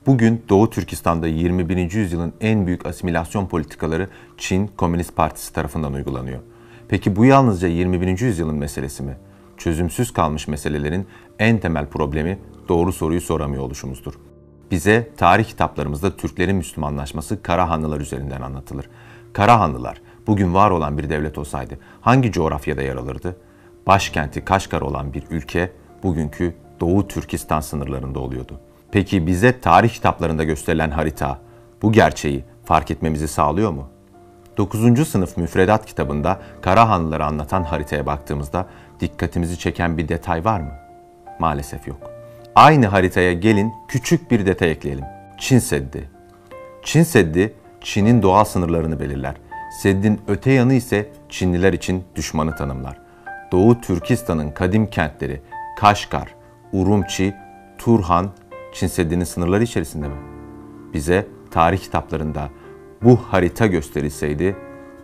Bugün Doğu Türkistan'da 21. yüzyılın en büyük asimilasyon politikaları Çin Komünist Partisi tarafından uygulanıyor. Peki bu yalnızca 21. yüzyılın meselesi mi? Çözümsüz kalmış meselelerin en temel problemi doğru soruyu soramıyor oluşumuzdur. Bize tarih kitaplarımızda Türklerin Müslümanlaşması Karahanlılar üzerinden anlatılır. Karahanlılar bugün var olan bir devlet olsaydı hangi coğrafyada yer alırdı? Başkenti Kaşgar olan bir ülke bugünkü Doğu Türkistan sınırlarında oluyordu. Peki bize tarih kitaplarında gösterilen harita bu gerçeği fark etmemizi sağlıyor mu? 9. sınıf müfredat kitabında Karahanlıları anlatan haritaya baktığımızda dikkatimizi çeken bir detay var mı? Maalesef yok. Aynı haritaya gelin küçük bir detay ekleyelim. Çin Seddi. Çin Seddi, Çin'in doğal sınırlarını belirler. Seddin öte yanı ise Çinliler için düşmanı tanımlar. Doğu Türkistan'ın kadim kentleri Kaşgar, Urumçi, Turhan, Çin Seddi'nin sınırları içerisinde mi? Bize tarih kitaplarında bu harita gösterilseydi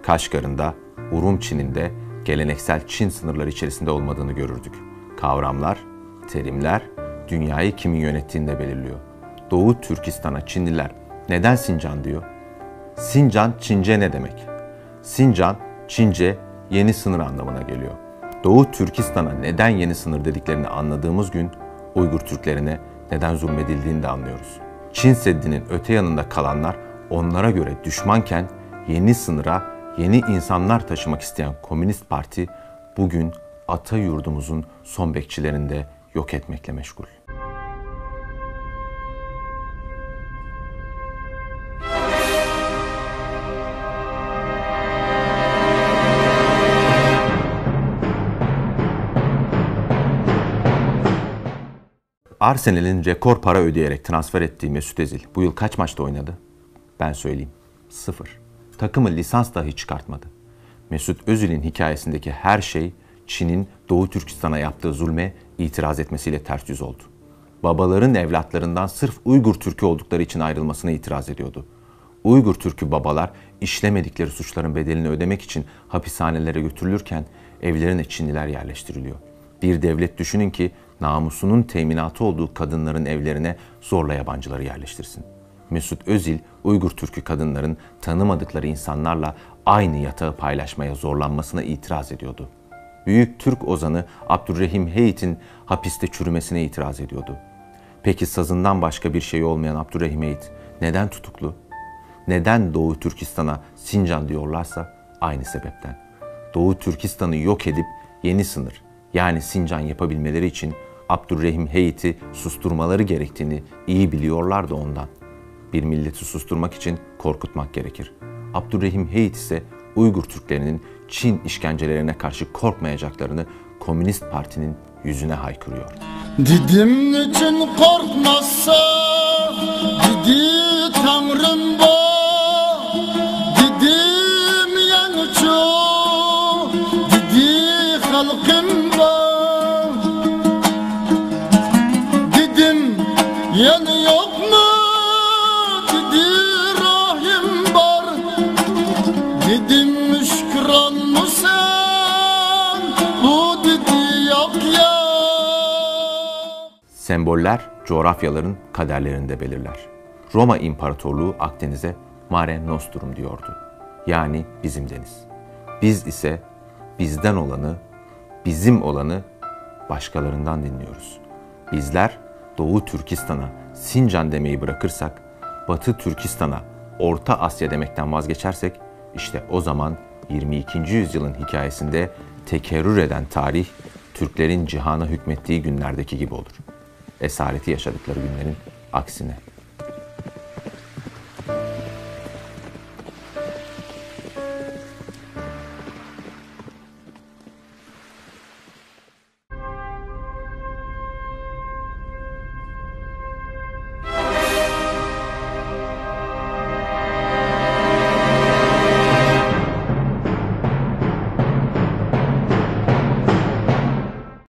Kaşgar'ın da Urumçi'nin de geleneksel Çin sınırları içerisinde olmadığını görürdük. Kavramlar, terimler dünyayı kimin yönettiğini de belirliyor. Doğu Türkistan'a Çinliler neden Sincan diyor? Sincan Çince ne demek? Sincan Çince yeni sınır anlamına geliyor. Doğu Türkistan'a neden yeni sınır dediklerini anladığımız gün Uygur Türklerine neden zulmedildiğini de anlıyoruz. Çin Seddi'nin öte yanında kalanlar onlara göre düşmanken yeni sınıra yeni insanlar taşımak isteyen Komünist Parti bugün ata yurdumuzun son bekçilerini de yok etmekle meşgul. Arsenal'in rekor para ödeyerek transfer ettiği Mesut Özil bu yıl kaç maçta oynadı? Ben söyleyeyim. 0. Takımı lisans dahi çıkartmadı. Mesut Özil'in hikayesindeki her şey Çin'in Doğu Türkistan'a yaptığı zulme itiraz etmesiyle ters yüz oldu. Babaların evlatlarından sırf Uygur Türk'ü oldukları için ayrılmasına itiraz ediyordu. Uygur Türk'ü babalar işlemedikleri suçların bedelini ödemek için hapishanelere götürülürken evlerine Çinliler yerleştiriliyor. Bir devlet düşünün ki namusunun teminatı olduğu kadınların evlerine zorla yabancıları yerleştirsin. Mesut Özil, Uygur Türk'ü kadınların tanımadıkları insanlarla aynı yatağı paylaşmaya zorlanmasına itiraz ediyordu. Büyük Türk ozanı Abdurrahim Heyit'in hapiste çürümesine itiraz ediyordu. Peki sazından başka bir şey olmayan Abdurrahim Heyit neden tutuklu? Neden Doğu Türkistan'a Sincan diyorlarsa aynı sebepten. Doğu Türkistan'ı yok edip yeni sınır yani Sincan yapabilmeleri için Abdurrahim Heyit'i susturmaları gerektiğini iyi biliyorlar da ondan. Bir milleti susturmak için korkutmak gerekir. Abdurrahim Heyit ise Uygur Türklerinin Çin işkencelerine karşı korkmayacaklarını Komünist Parti'nin yüzüne haykırıyor. Dedim niçin korkmazsa, dedi Tanrım bu, dedim yani çok, dedi halkım bu, dedim yani yok mu, dedi rahim var, dedim müşküran mı sen, bu dedi yok ya. Semboller coğrafyaların kaderlerini de belirler. Roma İmparatorluğu Akdeniz'e Mare Nostrum diyordu. Yani bizim deniz. Biz ise bizden olanı, bizim olanı başkalarından dinliyoruz. Bizler Doğu Türkistan'a Sincan demeyi bırakırsak, Batı Türkistan'a Orta Asya demekten vazgeçersek, işte o zaman 22. yüzyılın hikayesinde tekerrür eden tarih, Türklerin cihana hükmettiği günlerdeki gibi olur. Esareti yaşadıkları günlerin aksine.